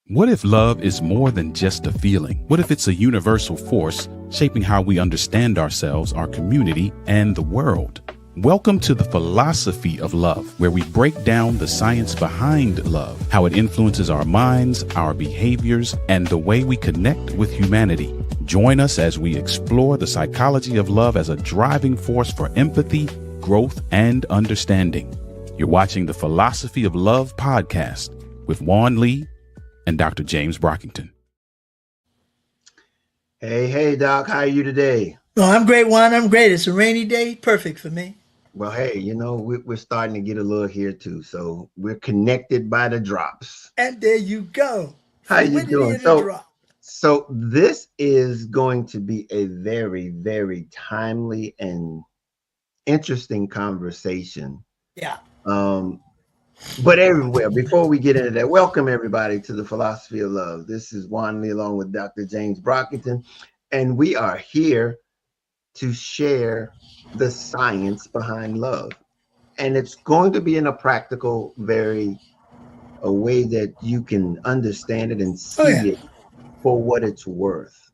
What if love is more than just a feeling? What if it's a universal force shaping how we understand ourselves, our community, and the world? Welcome to the Philosophy of Love, where we break down the science behind love, how it influences our minds, our behaviors, and the way we connect with humanity. Join us as we explore the psychology of love as a driving force for empathy, growth, and understanding. You're watching the Philosophy of Love podcast with Juan Lee and Dr. James Brockington. Hey, Doc, how are you today? Oh, I'm great, Juan. I'm great. It's a rainy day. Perfect for me. Well, hey, we're starting to get a little here too, so we're connected by the drops. And there you go. How you Fluidity doing? in the drop. So this is going to be a very, very timely and interesting conversation. Yeah. But everywhere, before we get into that, welcome everybody to the Philosophy of Love. This is Juan Lee along with Dr. James Brockington, and we are here to share the science behind love. And it's going to be in a practical, a way that you can understand it and see it for what it's worth.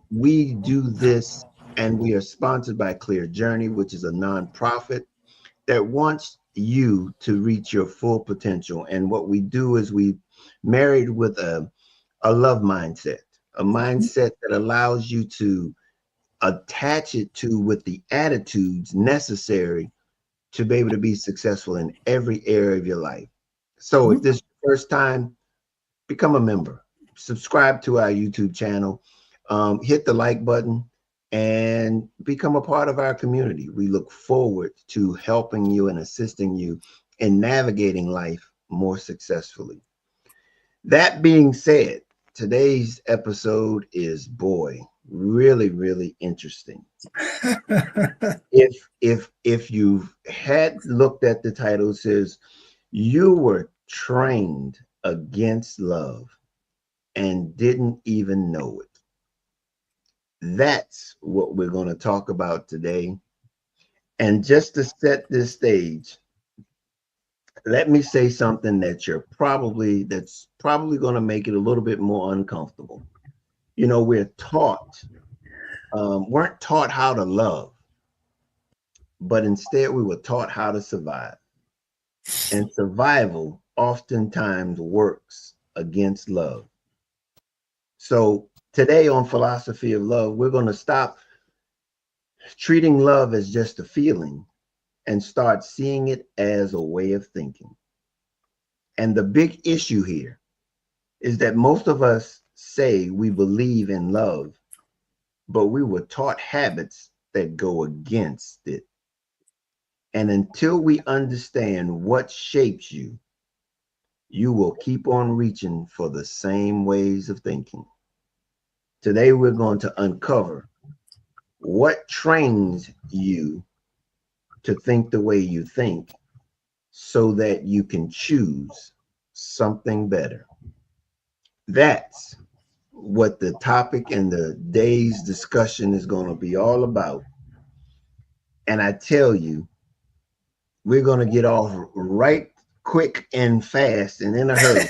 We do this, and we are sponsored by Clear Journey, which is a nonprofit that wants you to reach your full potential. And what we do is we married with a love mindset, a mindset that allows you to attach it to with the attitudes necessary to be able to be successful in every area of your life. So if this is your first time, become a member, subscribe to our YouTube channel, hit the like button, and become a part of our community. We look forward to helping you and assisting you in navigating life more successfully. That being said, today's episode is, really, really interesting. If you've had looked at the title, it says you were trained against love and didn't even know it. That's what we're going to talk about today. And just to set this stage, let me say something that's probably going to make it a little bit more uncomfortable. We're weren't taught how to love, but instead we were taught how to survive. And survival oftentimes works against love. So today on Philosophy of Love, we're going to stop treating love as just a feeling and start seeing it as a way of thinking. And the big issue here is that most of us say we believe in love, but we were taught habits that go against it. And until we understand what shapes you, you will keep on reaching for the same ways of thinking. Today, we're going to uncover what trains you to think the way you think so that you can choose something better. That's what the topic and the day's discussion is going to be all about. And I tell you, we're going to get off right quick and fast and in a hurry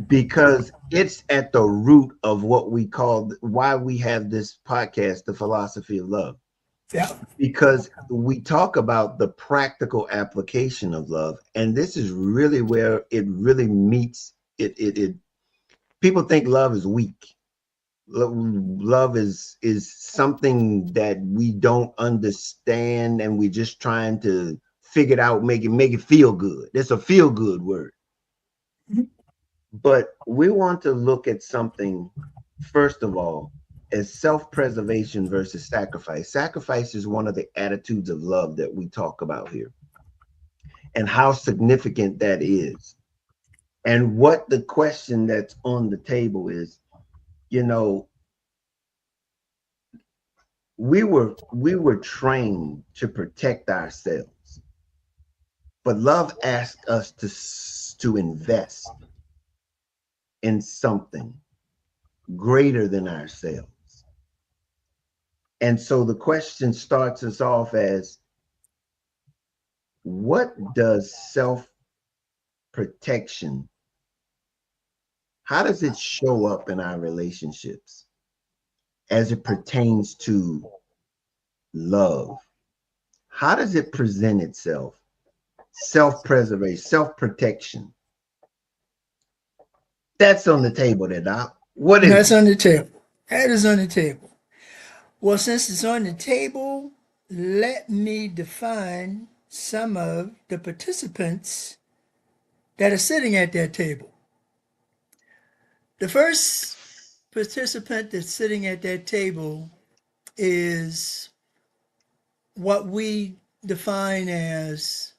because it's at the root of what we call why we have this podcast, The Philosophy of Love. Yeah. Because we talk about the practical application of love, and this is really where it really meets it. People think love is weak. Love is something that we don't understand, and we're just trying to figure it out, make it feel good. It's a feel good word. Mm-hmm. But we want to look at something, first of all, as self-preservation versus sacrifice. Sacrifice is one of the attitudes of love that we talk about here, and how significant that is. And what the question that's on the table is, we were trained to protect ourselves, but love asked us to invest in something greater than ourselves. And so the question starts us off as, what does self-protection how does it show up in our relationships as it pertains to love? How does it present itself? Self-preservation, self-protection. That's on the table there, Doc. What is That's it? on the table. That is on the table. Well, since it's on the table, let me define some of the participants that are sitting at that table. The first participant that's sitting at that table is what we define as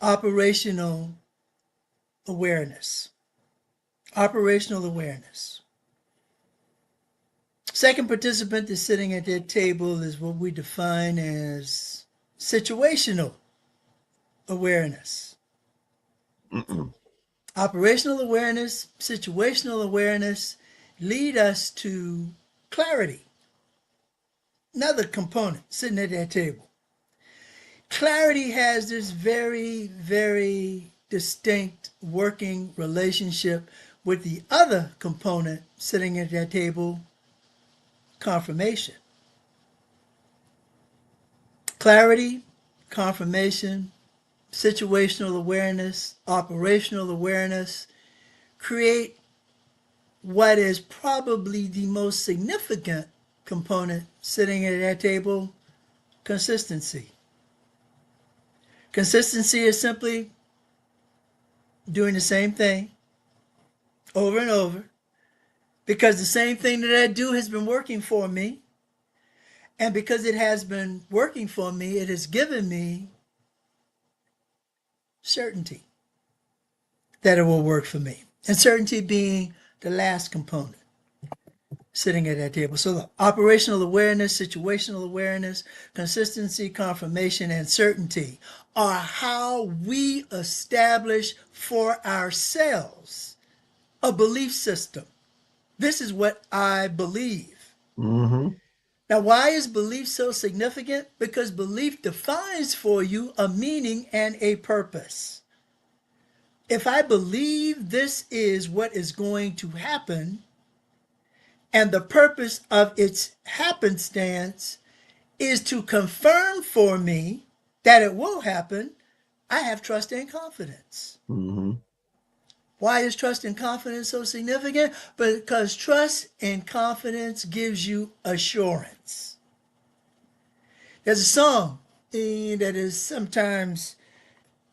operational awareness. Operational awareness. Second participant that's sitting at that table is what we define as situational awareness. Mm-mm. Operational awareness, situational awareness lead us to clarity. Another component sitting at that table. Clarity has this very, very distinct working relationship with the other component sitting at that table, confirmation. Clarity, confirmation, situational awareness, operational awareness create what is probably the most significant component sitting at that table, consistency. Consistency is simply doing the same thing over and over because the same thing that I do has been working for me. And because it has been working for me, it has given me certainty that it will work for me. And certainty being the last component sitting at that table. So the operational awareness, situational awareness, consistency, confirmation, and certainty are how we establish for ourselves a belief system. This is what I believe. Mm-hmm. Now, why is belief so significant? Because belief defines for you a meaning and a purpose. If I believe this is what is going to happen, and the purpose of its happenstance is to confirm for me that it will happen, I have trust and confidence. Mm-hmm. Why is trust and confidence so significant? Because trust and confidence gives you assurance. There's a song that is sometimes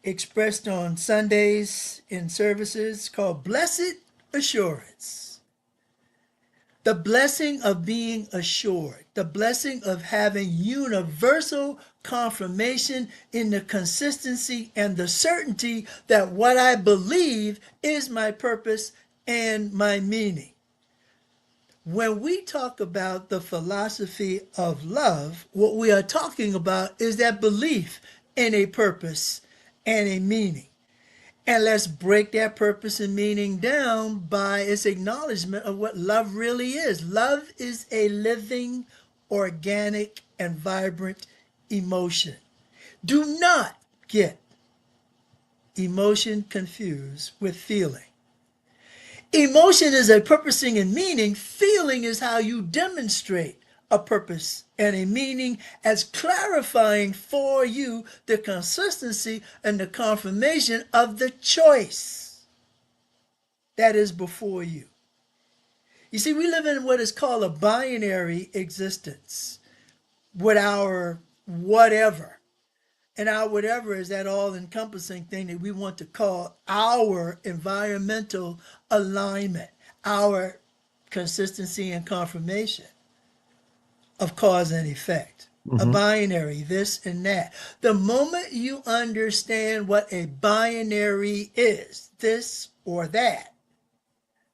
expressed on Sundays in services called Blessed Assurance. The blessing of being assured, the blessing of having universal confirmation in the consistency and the certainty that what I believe is my purpose and my meaning. When we talk about the philosophy of love, what we are talking about is that belief in a purpose and a meaning. And let's break that purpose and meaning down by its acknowledgement of what love really is. Love is a living, organic, and vibrant emotion. Do not get emotion confused with feeling. Emotion is a purposing and meaning. Feeling is how you demonstrate a purpose and a meaning as clarifying for you the consistency and the confirmation of the choice that is before you. You see, we live in what is called a binary existence with our whatever. And our whatever is that all encompassing thing that we want to call our environmental alignment, our consistency and confirmation of cause and effect. A Mm-hmm. binary, this and that. The moment you understand what a binary is, this or that,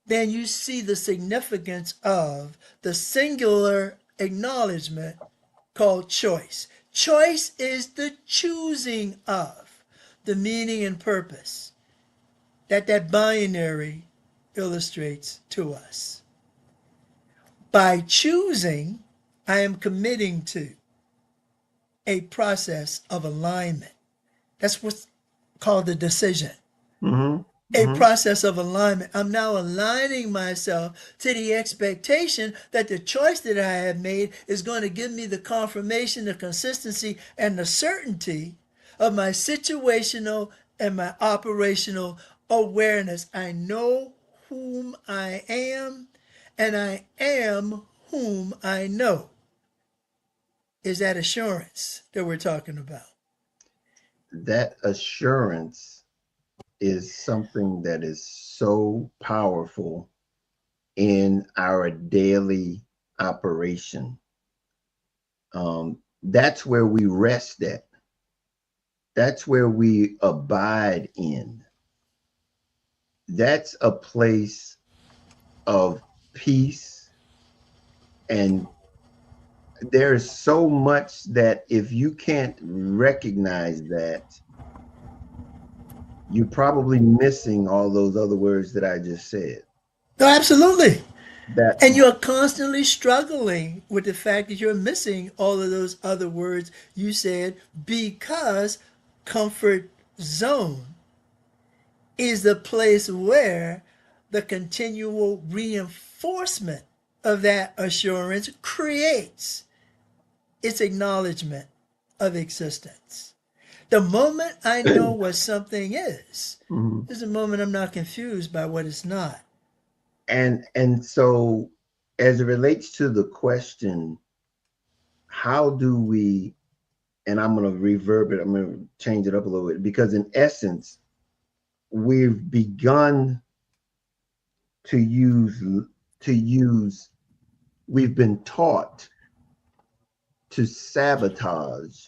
then you see the significance of the singular acknowledgement called choice. Choice is the choosing of the meaning and purpose that binary illustrates to us. By choosing, I am committing to a process of alignment. That's what's called the decision. Mm-hmm. a Mhm. process of alignment. I'm now aligning myself to the expectation that the choice that I have made is going to give me the confirmation, the consistency, and the certainty of my situational and my operational awareness. I know whom I am, and I am whom I know. Is that assurance that we're talking about? That assurance is something that is so powerful in our daily operation. That's where we rest at. That's where we abide in. That's a place of peace. And there's so much that if you can't recognize that, you're probably missing all those other words that I just said. No, absolutely. That And you're constantly struggling with the fact that you're missing all of those other words you said because comfort zone is the place where the continual reinforcement of that assurance creates its acknowledgement of existence. The moment I know what something Mhm. is the moment I'm not confused by what it's not. And so as it relates to the question, how do we, and I'm going to reverb it, I'm going to change it up a little bit, because in essence, we've begun to use we've been taught to sabotage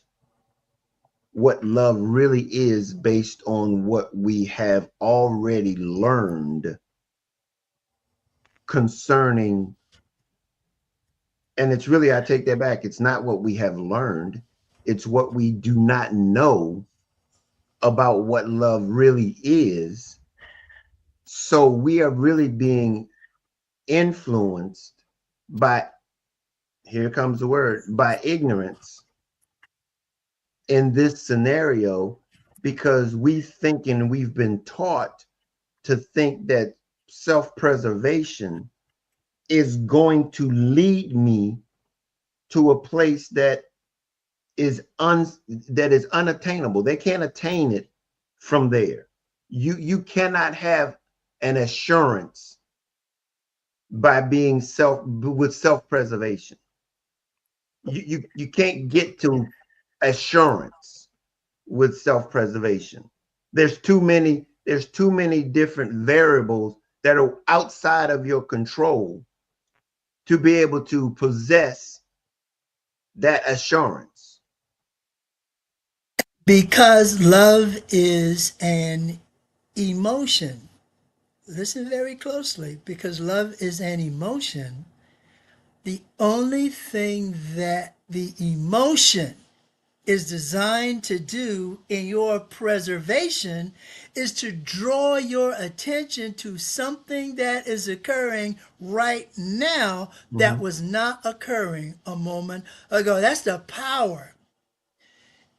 what love really is based on what we have already learned concerning, and it's really, I take that back, it's not what we have learned, it's what we do not know about what love really is. So we are really being influenced by, here comes the word, by ignorance in this scenario, because we think and we've been taught to think that self-preservation is going to lead me to a place that is unattainable. They can't attain it from there. You cannot have an assurance by being self-preservation. You can't get to assurance with self-preservation. There's too many different variables that are outside of your control to be able to possess that assurance. Because love is an emotion. Listen very closely. Because love is an emotion, the only thing that the emotion is designed to do in your preservation is to draw your attention to something that is occurring right now that Mhm. was not occurring a moment ago. That's the power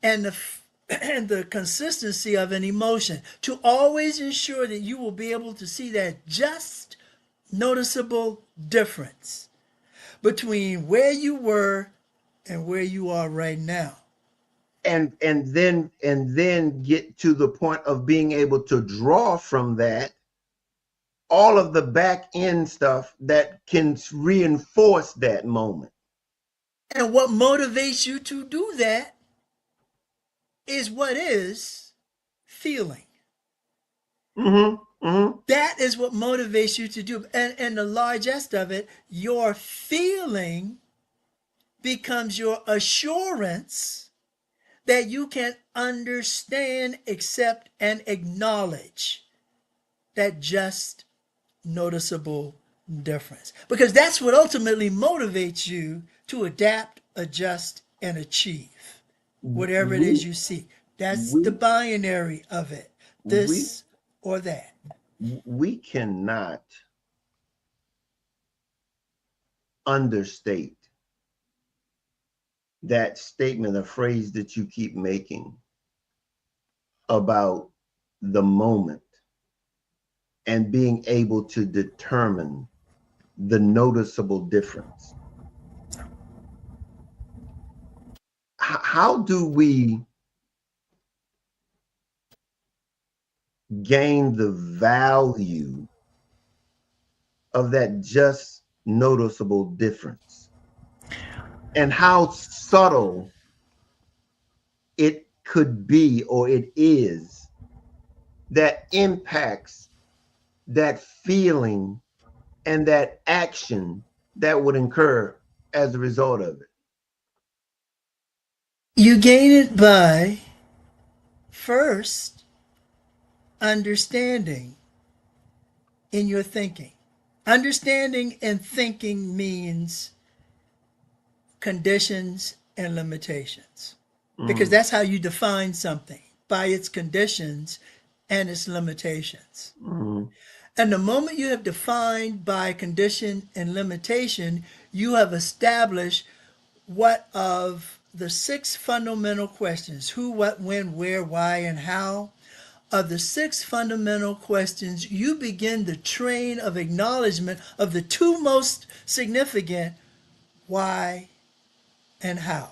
and and the consistency of an emotion, to always ensure that you will be able to see that just noticeable difference between where you were and where you are right now. And then get to the point of being able to draw from that all of the back end stuff that can reinforce that moment. And what motivates you to do that is what is feeling. Mm-hmm. Mm-hmm. That is what motivates you to do. And the largest of it, your feeling becomes your assurance that you can understand, accept, and acknowledge that just noticeable difference. Because that's what ultimately motivates you to adapt, adjust, and achieve whatever it is We you seek. That's the we binary of it, we this or that. we cannot understate that statement, a phrase that you keep making about the moment. and being able to determine the noticeable difference. How do we gain the value of that just noticeable difference? And how subtle it could be, or it is, that impacts that feeling and that action that would incur as a result of it. You gain it by first understanding in your thinking. Understanding and thinking means conditions and limitations, because Mm, that's how you define something, by its conditions and its limitations. mm, And the moment you have defined by condition and limitation, you have established what of the six fundamental questions: who, what, when, where, why, and how. Of the six fundamental questions, you begin the train of acknowledgement of the two most significant: why and how.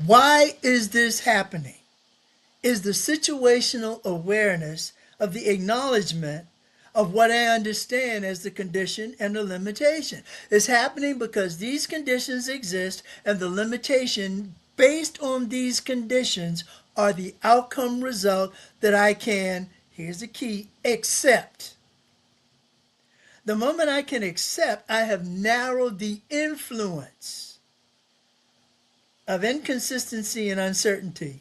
Why is this happening? Is the situational awareness of the acknowledgement of what I understand as the condition and the limitation. It's happening because these conditions exist, and the limitation based on these conditions are the outcome result that I can, here's the key, accept. The moment I can accept, I have narrowed the influence of inconsistency and uncertainty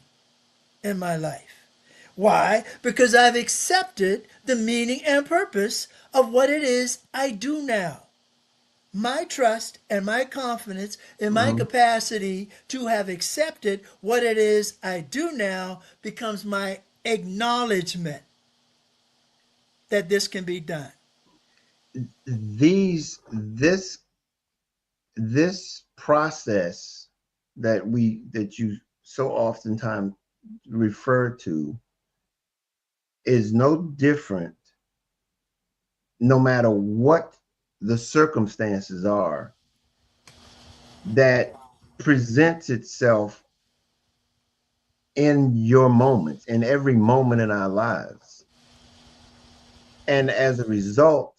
in my life. Why? Because I've accepted the meaning and purpose of what it is I do now. My trust and my confidence in my mm. capacity to have accepted what it is I do now becomes my acknowledgement that this can be done. These this process that you so oftentimes refer to is no different, no matter what the circumstances are, that presents itself in your moments, in every moment in our lives. And as a result,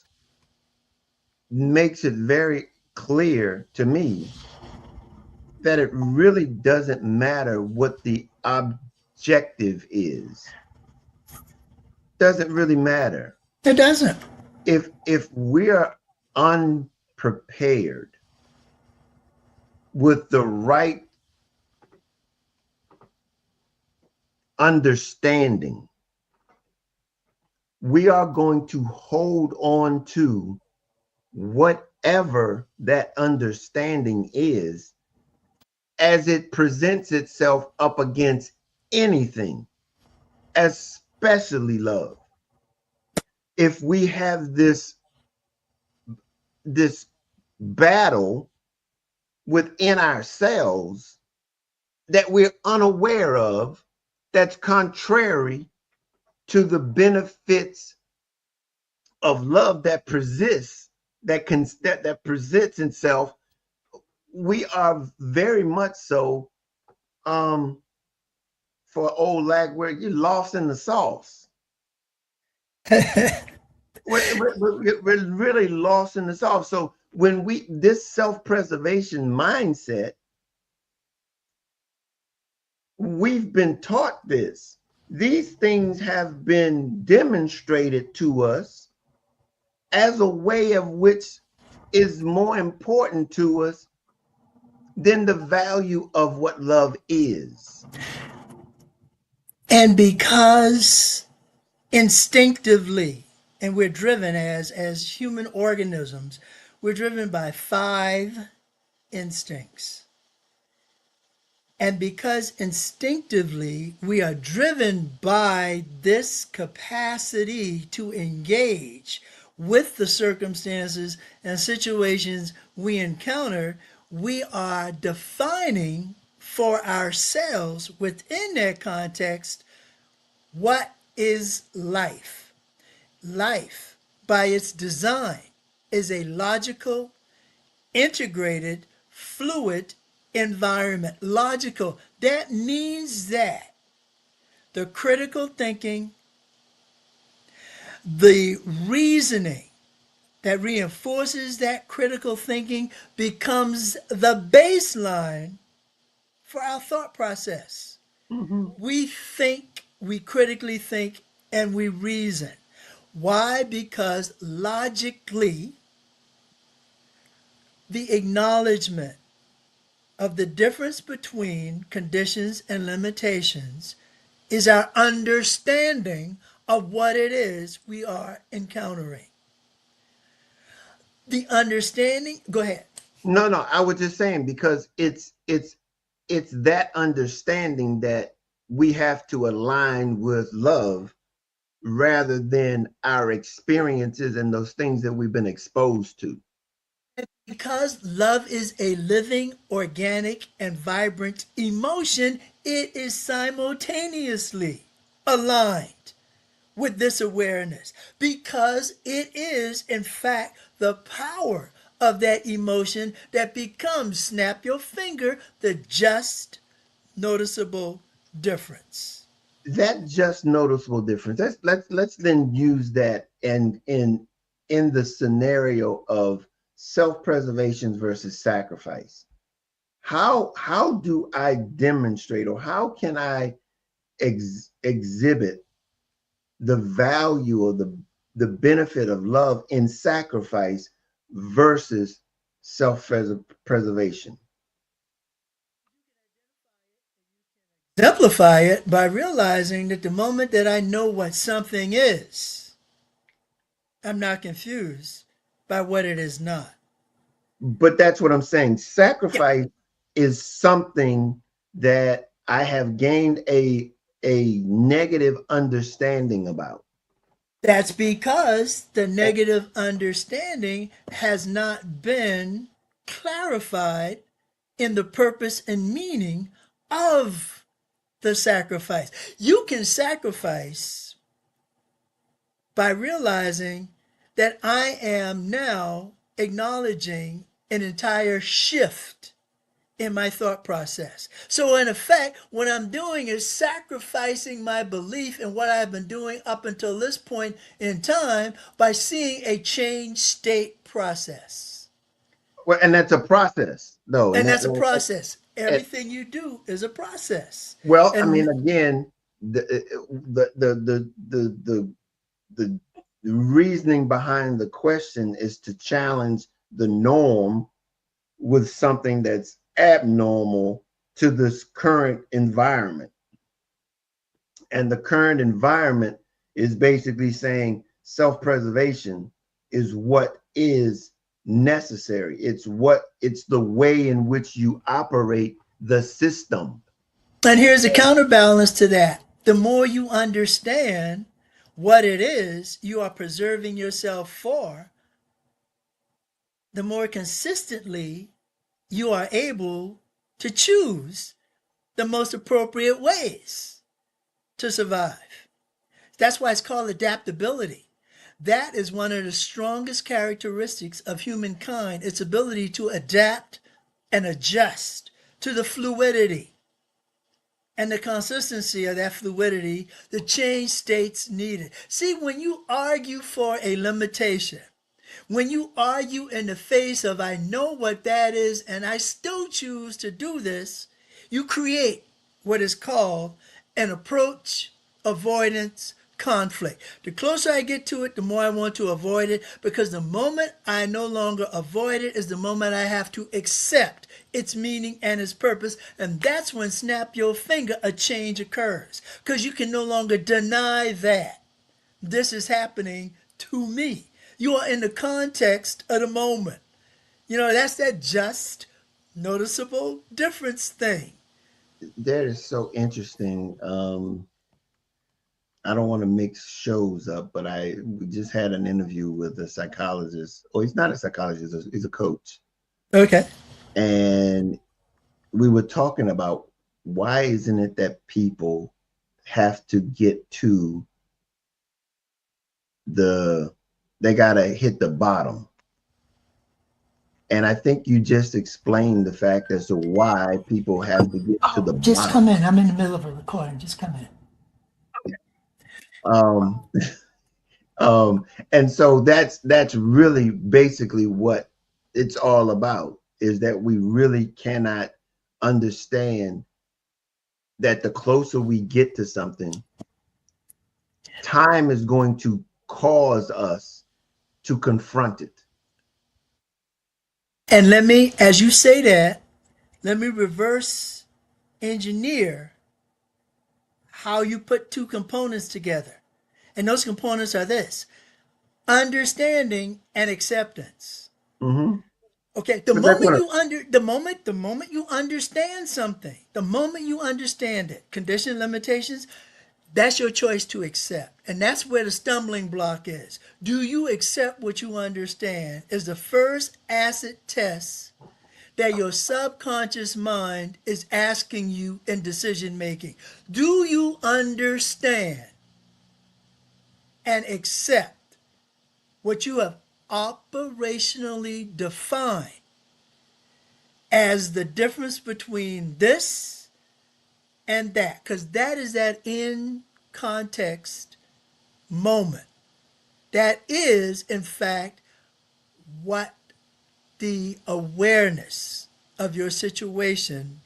makes it very clear to me that it really doesn't matter what the objective is. Doesn't really matter. It doesn't. If we're unprepared with the right understanding, we are going to hold on to whatever that understanding is as it presents itself up against anything, especially love. If we have this battle within ourselves that we're unaware of, that's contrary to the benefits of love that persists, that presents itself, we are very much so, for old lag where you're lost in the sauce. We're really lost in the sauce. So when this self-preservation mindset, we've been taught this. These things have been demonstrated to us as a way of which is more important to us than the value of what love is. And because instinctively, and we're driven as human organisms, we're driven by five instincts. And because instinctively we are driven by this capacity to engage with the circumstances and situations we encounter, we are defining for ourselves within that context what is life. life, by its design, is a logical, integrated, fluid environment. Logical. That means that the critical thinking, the reasoning that reinforces that critical thinking becomes the baseline for our thought process. Mhm. We think, we critically think, and we reason. Why? Because logically, the acknowledgement of the difference between conditions and limitations is our understanding of what it is we are encountering. The understanding, go ahead. No, no, I was just saying because it's that understanding that we have to align with love rather than our experiences and those things that we've been exposed to. Because love is a living, organic, and vibrant emotion, it is simultaneously aligned with this awareness because it is, in fact, the power of that emotion that becomes, snap your finger, the just noticeable difference. That just noticeable difference. Let's then use that and in the scenario of self-preservation versus sacrifice. How do I demonstrate or how can I exhibit the value or the benefit of love in sacrifice versus self-preservation? Exemplify it by realizing that the moment that I know what something is, I'm not confused by what it is not. But that's what I'm saying. Yeah. Sacrifice is something that I have gained a negative understanding about. That's because the negative understanding has not been clarified in the purpose and meaning of the sacrifice. You can sacrifice by realizing that I am now acknowledging an entire shift in my thought process. So, in effect, what I'm doing is sacrificing my belief in what I've been doing up until this point in time by seeing a change state process. Well, and that's a process, though. And that's a process. And Everything you do is a process. well, I mean, And again, the reasoning behind the question is to challenge the norm with something that's abnormal to this current environment. And the current environment is basically saying self-preservation is what is necessary. It's the way in which you operate the system. and here's a counterbalance to that. The more you understand what it is you are preserving yourself for, the more consistently you are able to choose the most appropriate ways to survive. That's why it's called adaptability. That is one of the strongest characteristics of humankind, its ability to adapt and adjust to the fluidity and the consistency of that fluidity, the change states needed. See, when you argue for a limitation, when you argue in the face of, I know what that is, and I still choose to do this, you create what is called an approach avoidance conflict. The closer I get to it, the more I want to avoid it, because the moment I no longer avoid it is the moment I have to accept its meaning and its purpose. And that's when, snap your finger, a change occurs, because you can no longer deny that this is happening to me. You are in the context of the moment. You know, that's that just noticeable difference thing. That is so interesting. I don't want to mix shows up, but we just had an interview with a psychologist. Or he's not a psychologist; he's a coach, Okay. and we were talking about why isn't it that people have to get to they gotta hit the bottom. And I think you just explained the fact as to why people have to get to Oh, the just bottom. come in. I'm in the middle of a recording. Just come in. Um, and so that's really basically what it's all about, is that we really cannot understand that the closer we get to something, time is going to cause us to confront it. And let me, as you say that, let me reverse engineer how you put two components together. And those components are this: understanding and acceptance. Mm-hmm. Okay, the But that's moment what you under the moment you understand something, the moment you understand it, condition limitations, that's your choice to accept. And that's where the stumbling block is. Do you accept what you understand? Is the first acid test that your subconscious mind is asking you in decision making. Do you understand and accept what you have operationally defined as the difference between this and that? Because that is that in context moment. That is, in fact, what the awareness of your situation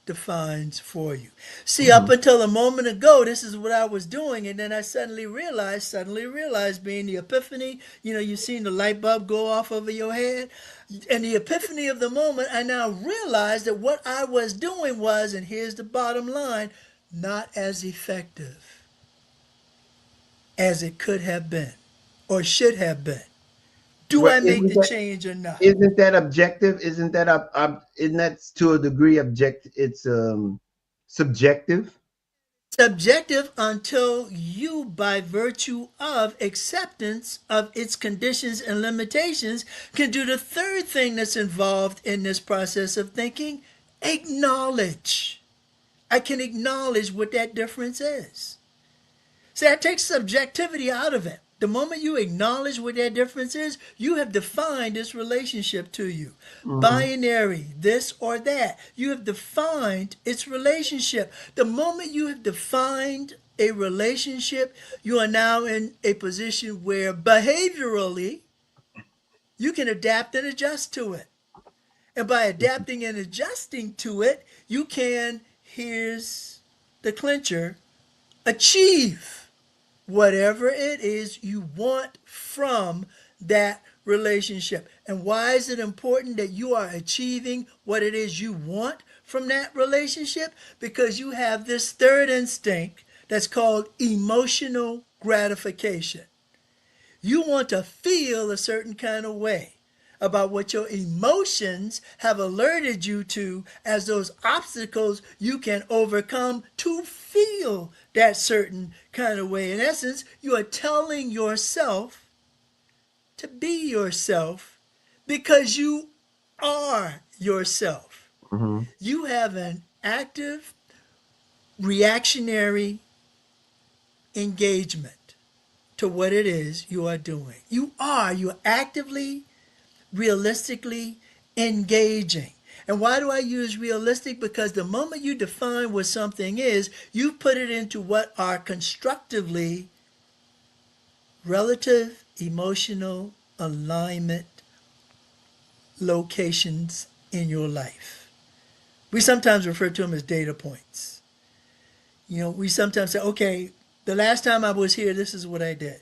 defines for you. See, up Mhm. until a moment ago, this is what I was doing, and then I suddenly realized being the epiphany, you've seen the light bulb go off over your head. And the epiphany of the moment, I now realized that what I was doing was, and here's the bottom line, not as effective as it could have been or should have been. Do Well, I make the change or not? isn't that objective? Isn't that to a degree object? It's subjective. Subjective until you, by virtue of acceptance of its conditions and limitations, can do the third thing that's involved in this process of thinking: acknowledge. I can acknowledge what that difference is. See, that takes subjectivity out of it. The moment you acknowledge what that difference is, you have defined this relationship to you. Mm-hmm. Binary, this or that. You have defined its relationship. The moment you have defined a relationship, you are now in a position where behaviorally you can adapt and adjust to it. And by adapting and adjusting to it, you can, here's the clincher, achieve whatever it is you want from that relationship. And why is it important that you are achieving what it is you want from that relationship? Because you have this third instinct that's called emotional gratification. You want to feel a certain kind of way about what your emotions have alerted you to as those obstacles you can overcome to feel that certain kind of way. In essence, you are telling yourself to be yourself because you are yourself. Mm-hmm. You have an active reactionary engagement to what it is you are doing. You're actively, realistically engaging. And why do I use realistic? Because the moment you define what something is, you put it into what are constructively relative emotional alignment locations in your life. We sometimes refer to them as data points. We sometimes say, okay, the last time I was here, this is what I did.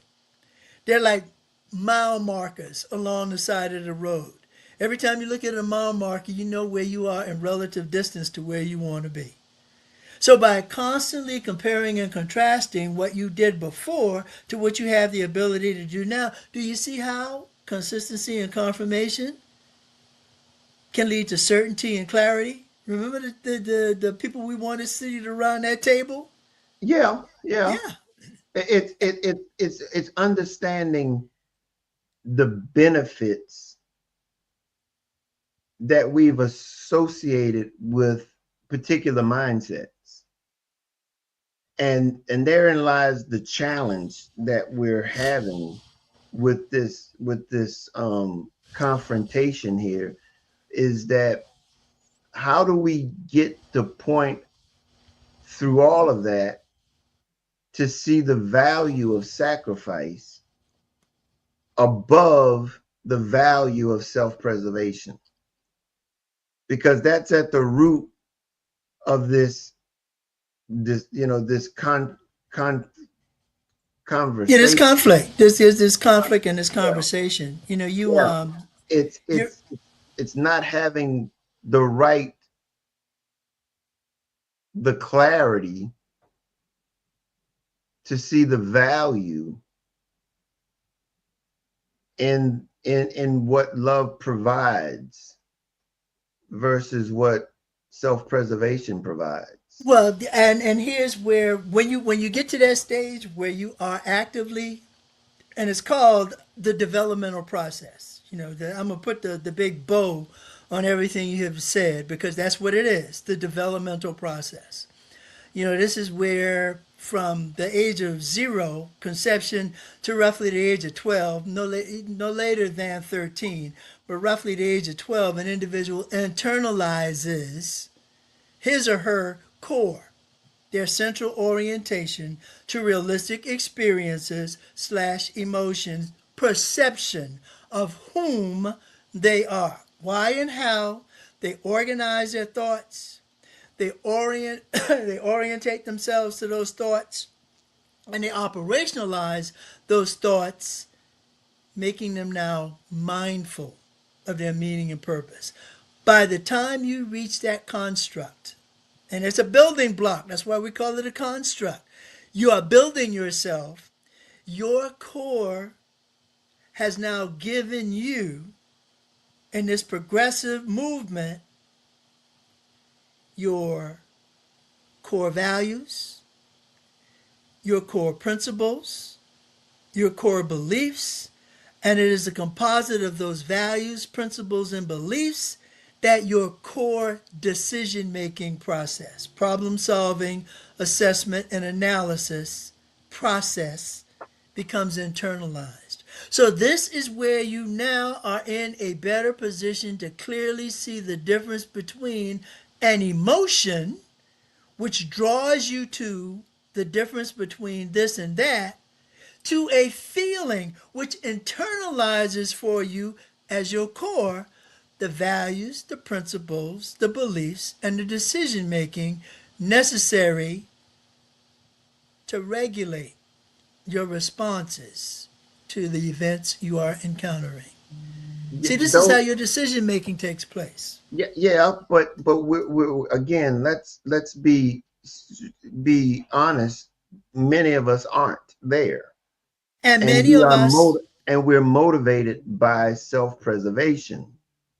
They're like mile markers along the side of the road. Every time you look at a mile marker, you know where you are in relative distance to where you want to be. So by constantly comparing and contrasting what you did before to what you have the ability to do now, do you see how consistency and confirmation can lead to certainty and clarity? Remember the people we wanted seated around that table? Yeah, yeah. Yeah. It's understanding the benefits that we've associated with particular mindsets. And therein lies the challenge that we're having with this confrontation here, is that how do we get the point through all of that to see the value of sacrifice above the value of self-preservation, because that's at the root of this this Yeah, this conversation. conflict. This conflict and this Yeah, conversation. You know, you yeah. It's you're it's it's not having the right, the clarity to see the value in what love provides versus what self-preservation provides. well, and here's where when you get to that stage where you are actively, and it's called the developmental process. You know, I'm gonna put the big bow on everything you have said because that's what it is, the developmental process. You know, this is where from the age of zero, conception, to roughly the age of 12, no later than 13, but roughly the age of 12, an individual internalizes his or her core, their central orientation to realistic experiences slash emotions, perception of whom they are, why and how they organize their thoughts, they they orientate themselves to those thoughts, and they operationalize those thoughts, making them now mindful of their meaning and purpose. By the time you reach that construct, and it's a building block, that's why we call it a construct. You are building yourself. Your core has now given you, in this progressive movement, your core values, your core principles, your core beliefs, and it is a composite of those values, principles, and beliefs that your core decision making process, problem solving, assessment, and analysis process becomes internalized. So, this is where you now are in a better position to clearly see the difference between an emotion, which draws you to the difference between this and that, to a feeling which internalizes for you as your core the values, the principles, the beliefs, and the decision making necessary to regulate your responses to the events you are encountering. See, this is how Though, your decision making takes place. yeah, yeah, but we're again, let's be honest. Many of us aren't there, And and many of us, we're motivated by self-preservation.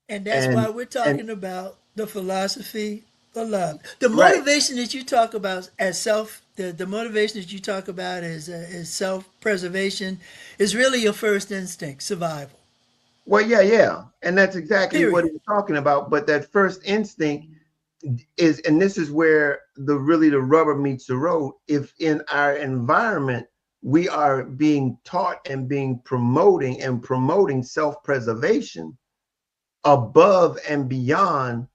and that's and why we're and talking about the philosophy of love. The right. motivation that you talk about as the motivation that you talk about is self preservation is really your first instinct, survival. Well, yeah, yeah, and that's exactly what Period. he's talking about. But that first instinct is, and this is where the rubber meets the road. If in our environment we are being taught and being promoting self-preservation above and beyond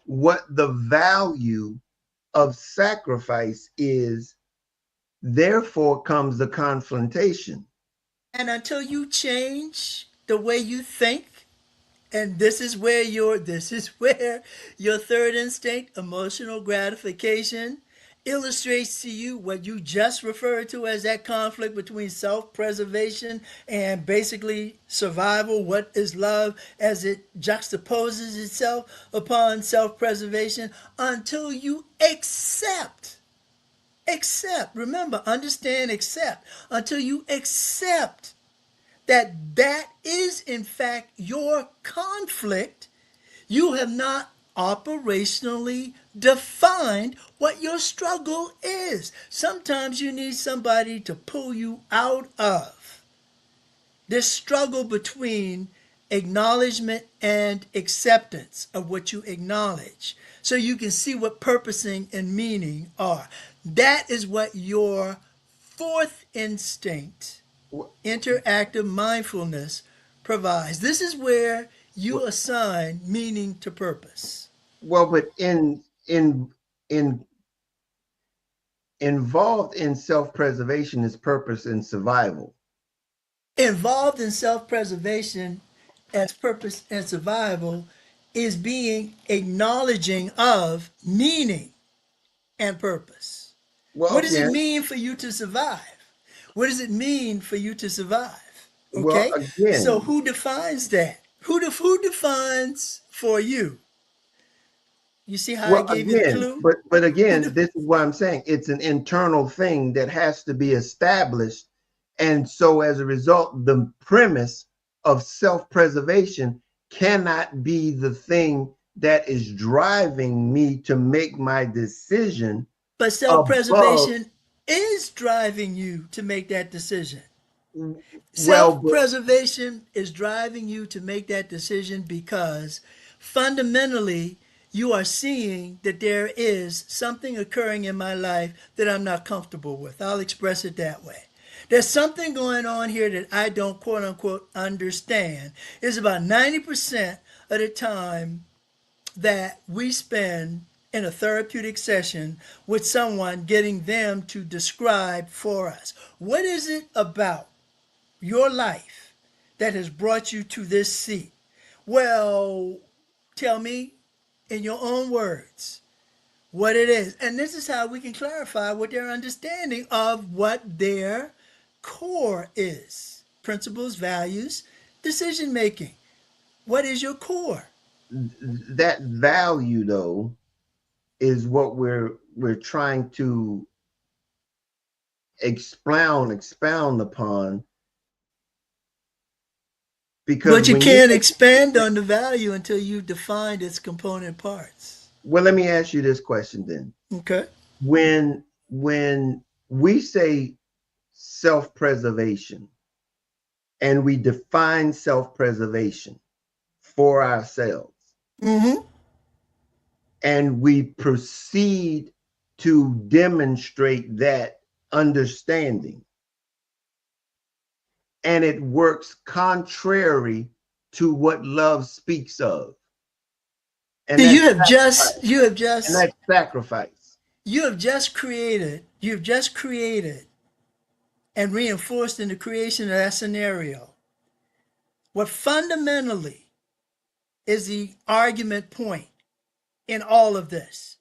what the value of sacrifice is, therefore comes the confrontation. And until you change the way you think, and this is where your third instinct, emotional gratification, illustrates to you what you just referred to as that conflict between self-preservation and basically survival. What is love as it juxtaposes itself upon self-preservation until you remember, understand, accept, until you accept that that is in fact your conflict. You have not operationally defined what your struggle is. Sometimes you need somebody to pull you out of this struggle between acknowledgement and acceptance of what you acknowledge so you can see what purposing and meaning are. That is what your fourth instinct, Wh- interactive mindfulness, provides. This is where you wh- assign meaning to purpose. Well, but in involved in self-preservation is purpose and survival. Involved in self preservation as purpose and survival is being acknowledging of meaning and purpose. What Well, does it again, mean for you to survive? What does it mean for you to survive? well, Okay? So again, who defines that? Who defines for you? You see how I well, gave you the again, clue? but Who again, def- this is what I'm saying. It's an internal thing that has to be established. And so as a result, the premise of self-preservation cannot be the thing that is driving me to make my decision but self above. preservation is driving you to make that decision. Well, Self preservation is driving you to make that decision because fundamentally you are seeing that there is something occurring in my life that I'm not comfortable with. I'll express it that way. There's something going on here that I don't quote unquote understand. It's about 90% of the time that we spend in a therapeutic session with someone getting them to describe for us what is it about your life that has brought you to this seat? Well, tell me in your own words what it is. And this is how we can clarify what their understanding of what their core is: principles, values, decision making. What is your core? that value though is what we're trying to expound upon, because But you when you can't expand on the value until you've defined its component parts. well, let me ask you this question then. Okay. When we say self-preservation and we define self-preservation for ourselves Mm-hmm. and we proceed to demonstrate that understanding, and it works contrary to what love speaks of, So and that's sacrifice, and that's sacrifice. you've just created and reinforced in the creation of that scenario what fundamentally is the argument point in all of this.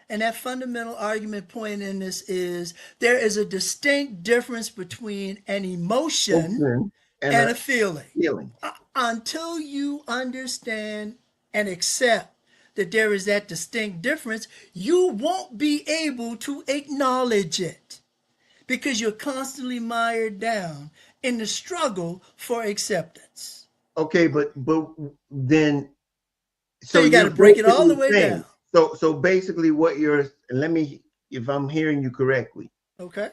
And that fundamental argument point in this is there is a distinct difference between an emotion Open and and a a feeling. feeling. Until you understand and accept that there is that distinct difference, you won't be able to acknowledge it because you're constantly mired down in the struggle for acceptance. Okay, but then So so you got to you're break it all the basically way saying, down. so basically what you're, and let me, if I'm hearing you correctly, Okay?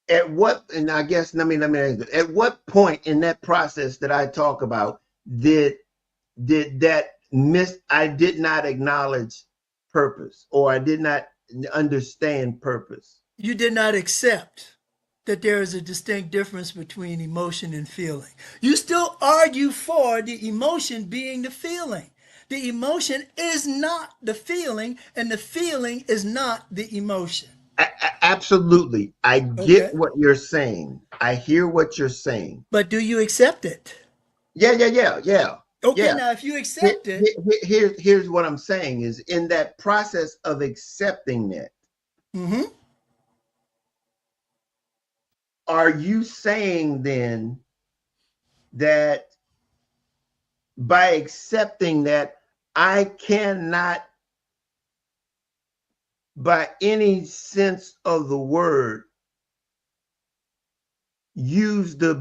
at what, and I guess let me ask you, at what point in that process that I talk about did that miss, I did not acknowledge purpose, or I did not understand purpose? You did not accept that there is a distinct difference between emotion and feeling. You still argue for the emotion being the feeling. The emotion is not the feeling, and the feeling is not the emotion. Absolutely, I get Okay? what you're saying, I hear what you're saying. But do you accept it? Yeah. Okay, Yeah. now if you accept it, Here's what I'm saying is, in that process of accepting that, mm-hmm, are you saying then that by accepting that, I cannot, by any sense of the word, use the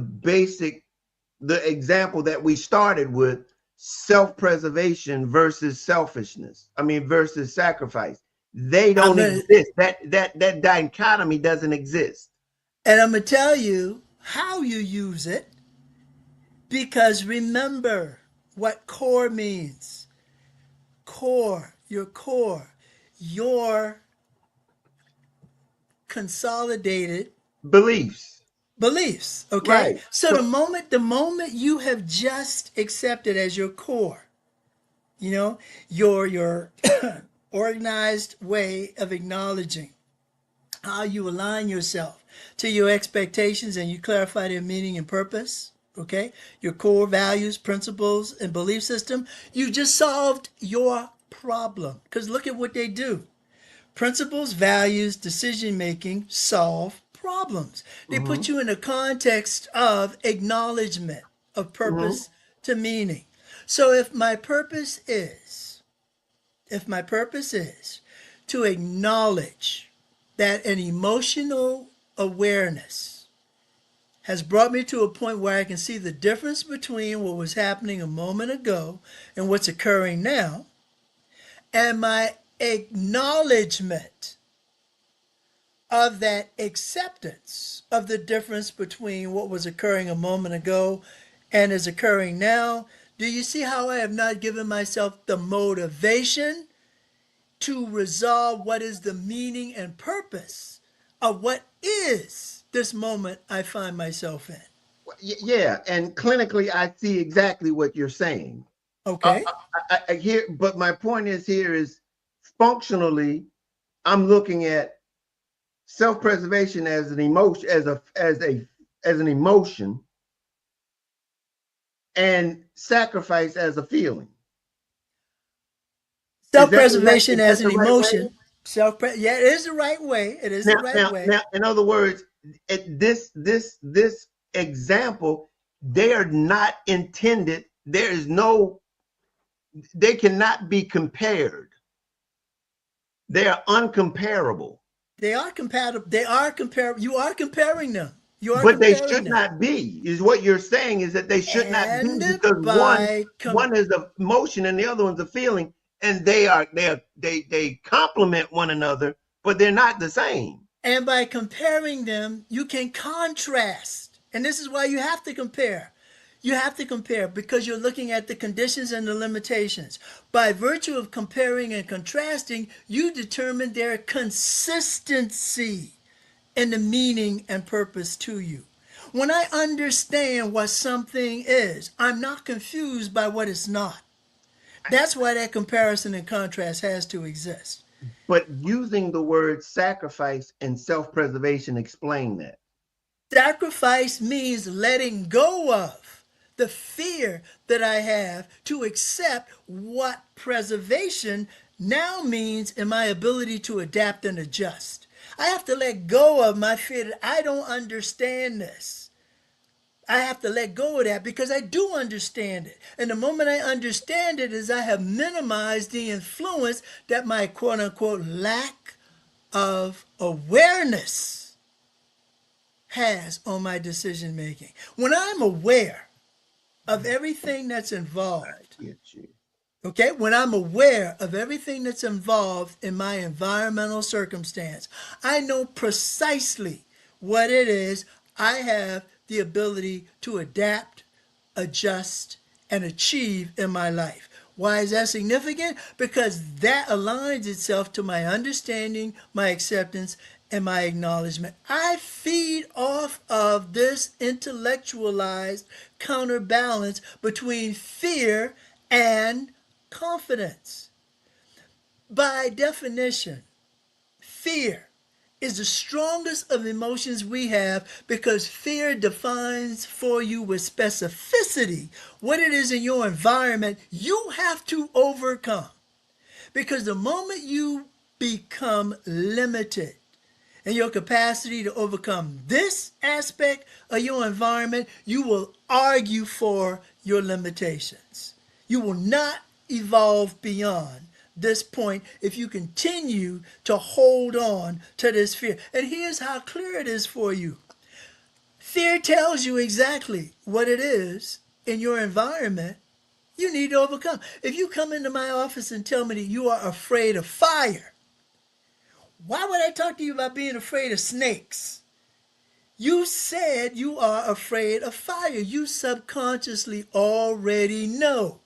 example that we started with, self-preservation versus selfishness, I mean versus sacrifice? They I'm don't gonna exist. That dichotomy doesn't exist. and I'm gonna tell you how you use it because remember what core means. Core, your core, your consolidated Beliefs. beliefs. Okay. Right. So So, the moment you have just accepted as your core, your organized way of acknowledging how you align yourself to your expectations and you clarify their meaning and purpose, okay? Your core values, principles, and belief system, you just solved your problem. Because look at what they do. Principles, values, decision making solve problems. They mm-hmm, put you in a context of acknowledgement of mm-hmm, purpose to meaning. So if my purpose is to acknowledge that an emotional awareness has brought me to a point where I can see the difference between what was happening a moment ago and what's occurring now, and my acknowledgement of that acceptance of the difference between what was occurring a moment ago and is occurring now, do you see how I have not given myself the motivation to resolve what is the meaning and purpose of what is this moment I find myself in? yeah. And clinically, I see exactly what you're saying. Uh, Okay? I hear, but my point is here is functionally, I'm looking at self-preservation as an emotion, as an emotion, and sacrifice as a feeling. Self-preservation Is as that an the right way? emotion. Yeah, it is the right way. It is the right way. In other words, this example, they are not intended. There is no, they cannot be compared. They are uncomparable. They are compatible. They are comparable. You are comparing them. You are But they comparing should them. not be, is what you're saying, is that they should not be, And because by one is a motion and the other one's a feeling, and they complement one another, but they're not the same. and by comparing them, you can contrast. And this is why you have to compare. You have to compare because you're looking at the conditions and the limitations. By virtue of comparing and contrasting, you determine their consistency in the meaning and purpose to you. When I understand what something is, I'm not confused by what it's not. That's why that comparison and contrast has to exist. But using the word sacrifice and self-preservation explain that. Sacrifice means letting go of the fear that I have to accept what preservation now means in my ability to adapt and adjust. I have to let go of my fear that I don't understand this. I have to let go of that because I do understand it. And the moment I understand it is I have minimized the influence that my quote unquote lack of awareness has on my decision making. When I'm aware of everything that's involved, Get you. okay, when I'm aware of everything that's involved in my environmental circumstance, I know precisely what it is I have the ability to adapt, adjust, and achieve in my life. Why is that significant? Because that aligns itself to my understanding, my acceptance, and my acknowledgement. I feed off of this intellectualized counterbalance between fear and confidence. By definition, fear is the strongest of emotions we have because fear defines for you with specificity what it is in your environment you have to overcome. Because the moment you become limited in your capacity to overcome this aspect of your environment, you will argue for your limitations. You will not evolve beyond this point if you continue to hold on to this fear. And here's how clear it is for you. Fear tells you exactly what it is in your environment you need to overcome. If you come into my office and tell me that you are afraid of fire, why would I talk to you about being afraid of snakes? You said you are afraid of fire. You subconsciously already know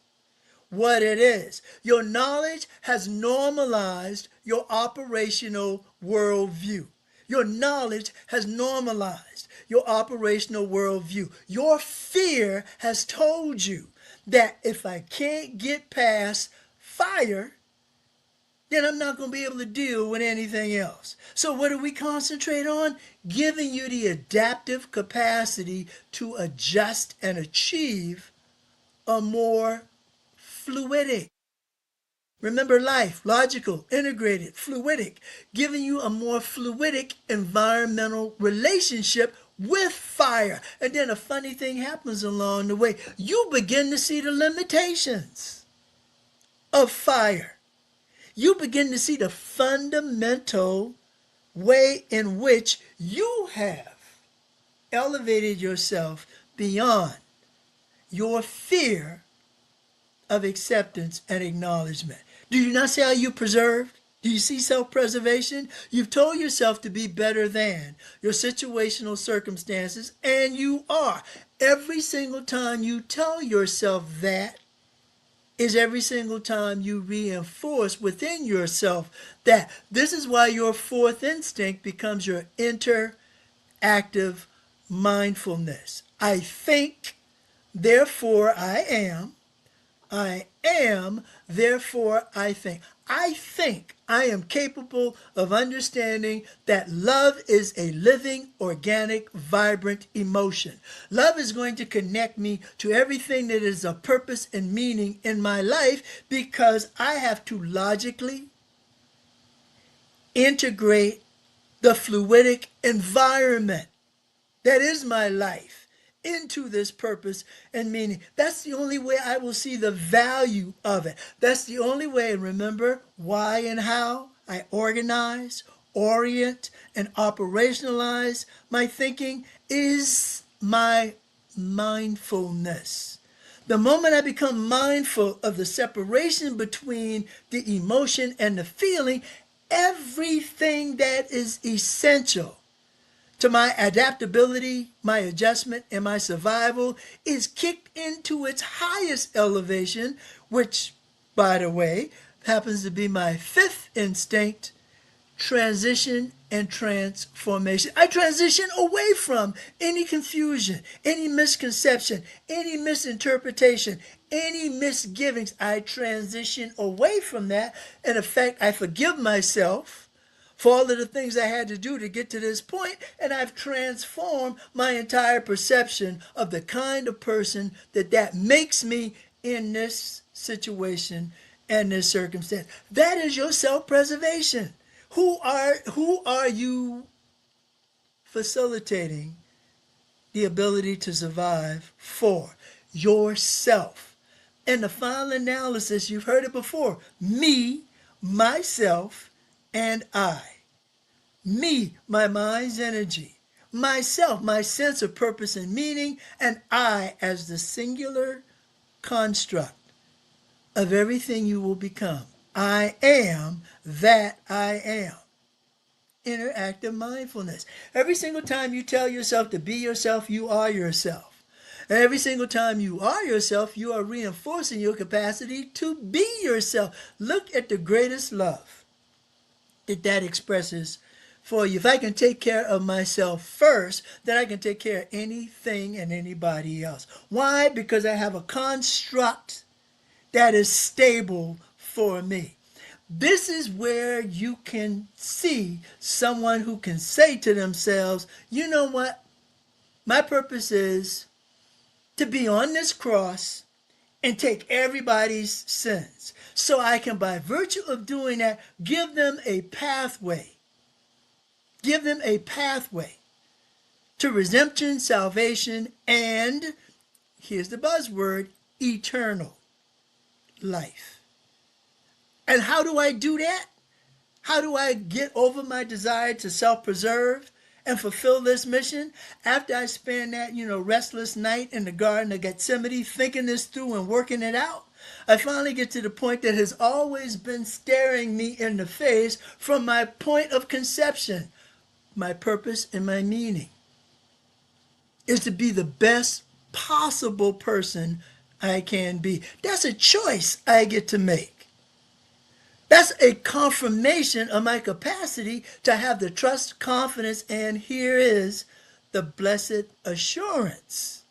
what it is. Your knowledge has normalized your operational worldview. Your knowledge has normalized your operational worldview. Your fear has told you that if I can't get past fire, then I'm not going to be able to deal with anything else. So what do we concentrate on? Giving you the adaptive capacity to adjust and achieve a more fluidic. Remember life, logical, integrated, fluidic, giving you a more fluidic environmental relationship with fire. And then a funny thing happens along the way. You begin to see the limitations of fire. You begin to see the fundamental way in which you have elevated yourself beyond your fear of acceptance and acknowledgement. Do you not see how you preserved? Do you see self-preservation? You've told yourself to be better than your situational circumstances, and you are. Every single time you tell yourself that is every single time you reinforce within yourself that. This is why your fourth instinct becomes your interactive mindfulness. I think, therefore I am. I am, therefore I think. I think I am capable of understanding that love is a living, organic, vibrant emotion. Love is going to connect me to everything that is of purpose and meaning in my life because I have to logically integrate the fluidic environment that is my life into this purpose and meaning. That's the only way I will see the value of it. That's the only way. And remember why and how I organize, orient, and operationalize my thinking is my mindfulness. The moment I become mindful of the separation between the emotion and the feeling, everything that is essential to my adaptability, my adjustment, and my survival is kicked into its highest elevation, which, by the way, happens to be my fifth instinct, transition and transformation. I transition away from any confusion, any misconception, any misinterpretation, any misgivings. I transition away from that. In effect, I forgive myself for all of the things I had to do to get to this point, and I've transformed my entire perception of the kind of person that makes me in this situation and this circumstance. That is your self-preservation. Who are you facilitating the ability to survive for? Yourself. In the final analysis, you've heard it before. Me, myself, and I. Me, my mind's energy. Myself, my sense of purpose and meaning. And I as the singular construct of everything you will become. I am that I am. Interactive mindfulness. Every single time you tell yourself to be yourself, you are yourself. And every single time you are yourself, you are reinforcing your capacity to be yourself. Look at the greatest love that expresses for you. If I can take care of myself first, then I can take care of anything and anybody else. Why? Because I have a construct that is stable for me. This is where you can see someone who can say to themselves, you know what? My purpose is to be on this cross and take everybody's sins. So I can, by virtue of doing that, give them a pathway. Give them a pathway to redemption, salvation, and, here's the buzzword, eternal life. And how do I do that? How do I get over my desire to self-preserve and fulfill this mission? After I spend that, restless night in the Garden of Gethsemane thinking this through and working it out, I finally get to the point that has always been staring me in the face from my point of conception. My purpose and my meaning is to be the best possible person I can be. That's a choice I get to make. That's a confirmation of my capacity to have the trust, confidence, and here is the blessed assurance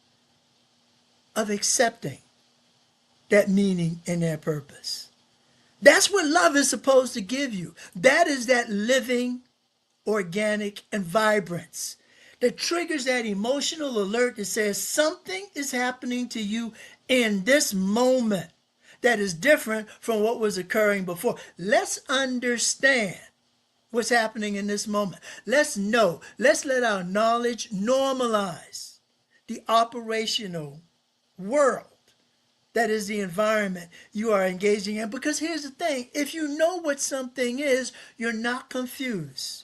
of accepting that meaning and that purpose. That's what love is supposed to give you. That is that living, organic, and vibrance that triggers that emotional alert that says something is happening to you in this moment that is different from what was occurring before. Let's understand what's happening in this moment. Let's know. Let's let our knowledge normalize the operational world that is the environment you are engaging in. Because here's the thing, if you know what something is, you're not confused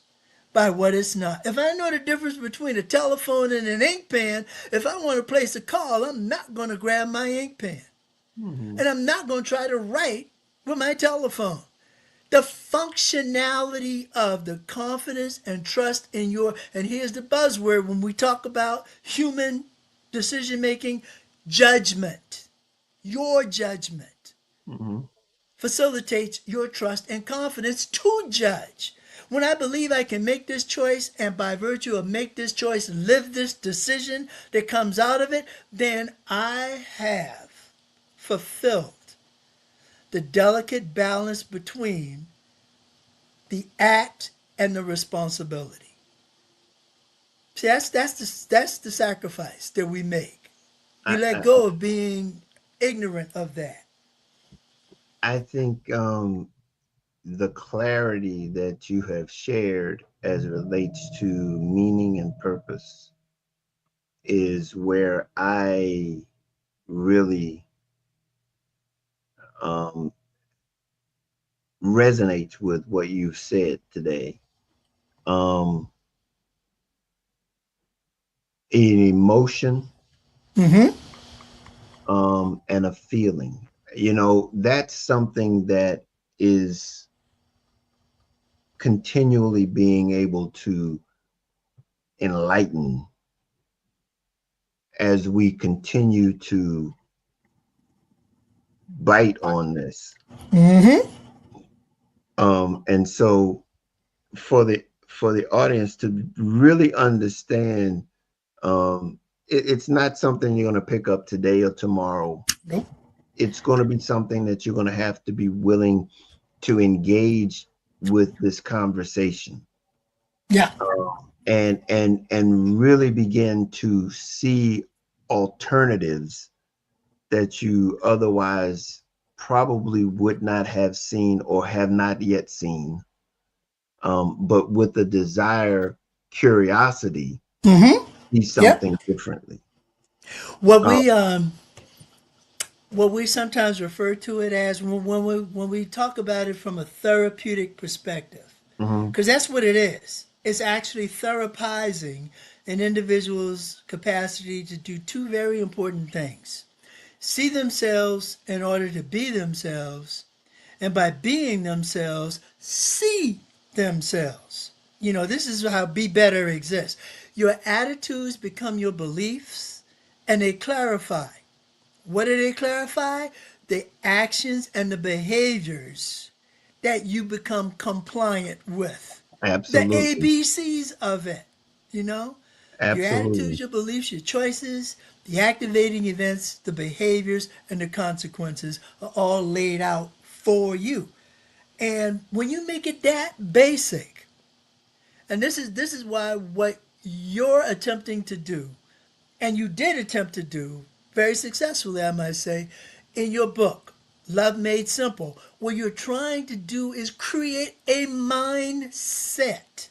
by what it's not. If I know the difference between a telephone and an ink pen, if I want to place a call, I'm not going to grab my ink pen. Mhm. And I'm not going to try to write with my telephone. The functionality of the confidence and trust in your, and here's the buzzword when we talk about human decision making, judgment. Your judgment Mhm. facilitates your trust and confidence to judge. When I believe I can make this choice and by virtue of make this choice, live this decision that comes out of it, then I have fulfilled the delicate balance between the act and the responsibility. See, that's the sacrifice that we make. We I, let I, go of being ignorant of that. I think the clarity that you have shared as it relates to meaning and purpose is where I really um, resonate with what you've said today. Um, an emotion Mm-hmm. and a feeling. That's something that is continually being able to enlighten as we continue to bite on this. Mm-hmm. And so for the audience to really understand, it's not something you're going to pick up today or tomorrow. Nope. It's going to be something that you're going to have to be willing to engage with this conversation, Yeah. and really begin to see alternatives that you otherwise probably would not have seen or have not yet seen, but with the desire, curiosity, Mm-hmm. see Yep. something differently. What Uh, we what we sometimes refer to it as when we talk about it from a therapeutic perspective, mhm. because that's what it is. It's actually therapizing an individual's capacity to do two very important things: see themselves in order to be themselves, and by being themselves, see themselves. This is how Be Better exists. Your attitudes become your beliefs and they clarify. What do they clarify? The actions and the behaviors that you become compliant with. The Absolutely. ABCs of it, you know? Your attitudes, Absolutely. your beliefs, your choices, the activating events, the behaviors, and the consequences are all laid out for you. And when you make it that basic, and this is why what you're attempting to do, and you did attempt to do very successfully, I might say, in your book, Love Made Simple, what you're trying to do is create a mindset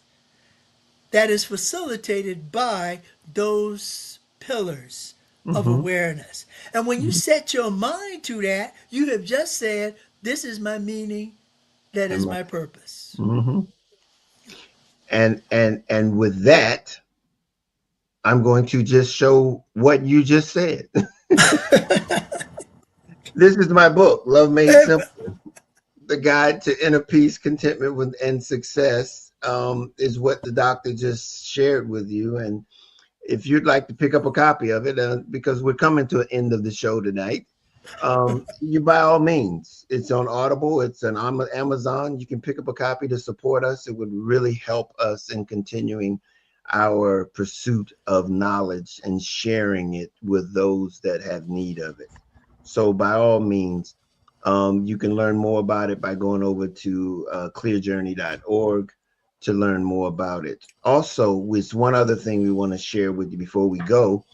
that is facilitated by those pillars of Hmm. awareness. And when you set your mind to that, you have just said, this is my meaning, that is my purpose. Hmm. And with that, I'm going to just show what you just said. This is my book, Love Made Simple: The Guide to Inner Peace, Contentment and Success, is what the doctor just shared with you. And if you'd like to pick up a copy of it, because we're coming to an end of the show tonight, You by all means, it's on Audible, it's on Amazon. You can pick up a copy to support us. It would really help us in continuing our pursuit of knowledge and sharing it with those that have need of it. So by all means, you can learn more about it by going over to clearjourney.org to learn more about it. Also, with one other thing we want to share with you before we go,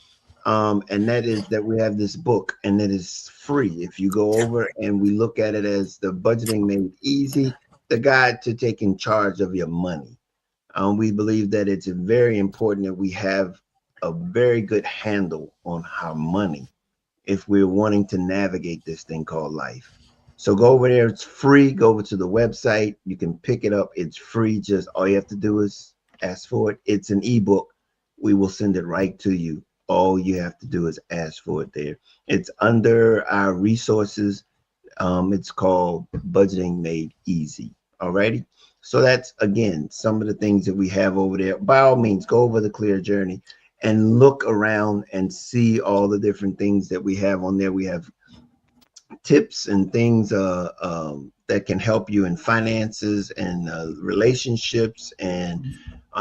and that is that we have this book, and it is free. If you go over and we look at it as the Budgeting Made Easy, the guide to taking charge of your money. We believe that it's very important that we have a very good handle on our money if we're wanting to navigate this thing called life. So go over there. It's free. Go over to the website. You can pick it up. It's free. Just all you have to do is ask for it. It's an ebook. We will send it right to you. All you have to do is ask for it there. It's under our resources. It's called Budgeting Made Easy. All righty. So that's, again, some of the things that we have over there. By all means, go over the Clear Journey and look around and see all the different things that we have on there. We have tips and things that can help you in finances and relationships and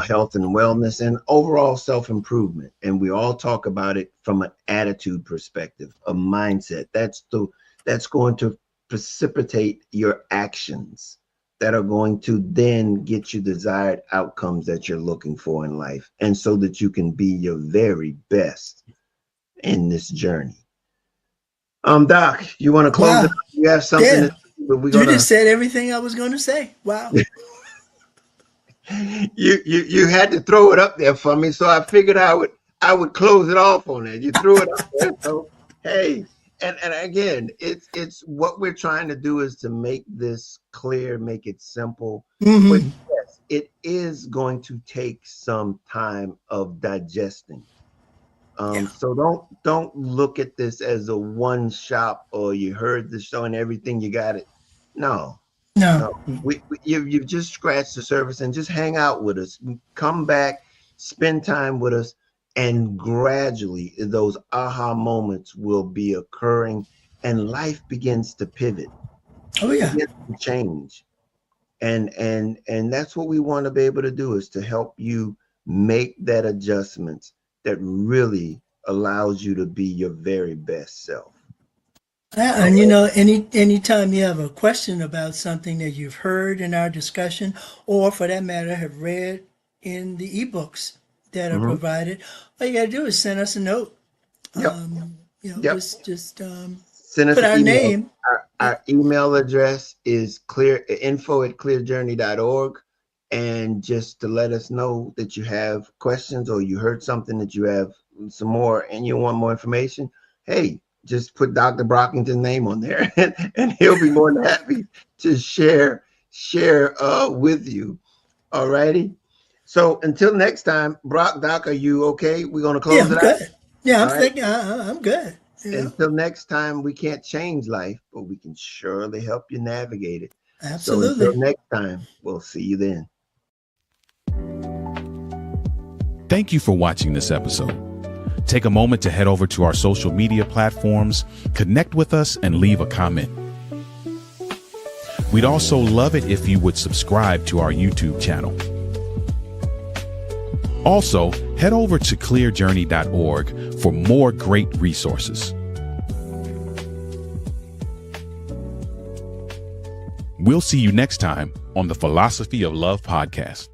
health and wellness and overall self-improvement. And we all talk about it from an attitude perspective, a mindset. That's going to precipitate your actions that are going to then get you desired outcomes that you're looking for in life, and so that you can be your very best in this journey. Doc, you want to close it? Wow. You have something Yeah. but we're You gonna just said everything I was going to say. Wow. you had to throw it up there for me, so I figured I would close it off on that. You threw it up there, so hey. And again, it's what we're trying to do is to make this clear, make it simple. But yes, it is going to take some time of digesting. So don't look at this as a one shop, or you heard the show and everything, you got it. No. You've just scratched the surface, and just hang out with us. Come back, spend time with us. And gradually those aha moments will be occurring, and life begins to pivot. Oh yeah. Begins to change. And that's what we want to be able to do, is to help you make that adjustment that really allows you to be your very best self. And anytime you have a question about something that you've heard in our discussion, or for that matter, have read in the ebooks that are provided, all you got to do is send us a note. Yep. Yep. Just Send us put an our email. name. Our email address is info@clearjourney.org. And just to let us know that you have questions, or you heard something that you have some more and you want more information, hey, just put Dr. Brockington's name on there, and he'll be more than happy to share with you. All righty. So until next time, Doc, are you okay? We're going to close it out. Good. Yeah, I'm All right. thinking I'm good. Until next time, we can't change life, but we can surely help you navigate it. Absolutely. So until next time, we'll see you then. Thank you for watching this episode. Take a moment to head over to our social media platforms, connect with us, and leave a comment. We'd also love it if you would subscribe to our YouTube channel. Also, head over to clearjourney.org for more great resources. We'll see you next time on the Philosophy of Love podcast.